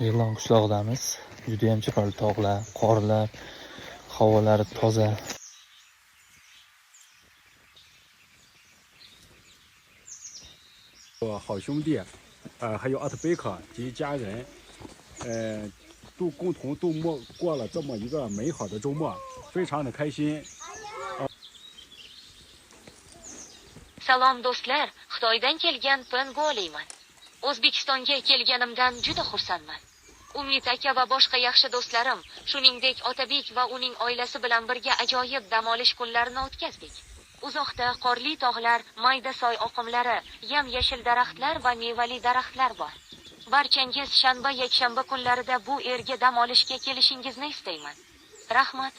Yig'lon qishlog'idamiz. Juda ham chiroyli tog'lar, qorlar, havolari toza. 我好兄弟，还有阿特贝克及家人，共同度过了这么一个美好的周末，非常的开心。Salom do'stlar, Xitoydan kelgan Pengoliman. O'zbekistonga kelganimdan juda xursandman. Umid aka va boshqa yaxshi do'stlarim, shuningdek Otabek va uning oilasi bilan birga ajoyib dam olish kunlarini o'tkazdik. Uzoqda qorli tog'lar, mayda soy oqimlari, yam-yashil daraxtlar va mevali daraxtlar bor. Barchangiz shanba, yakshanba kunlarida bu yerga dam olishga kelishingizni istayman. Rahmat.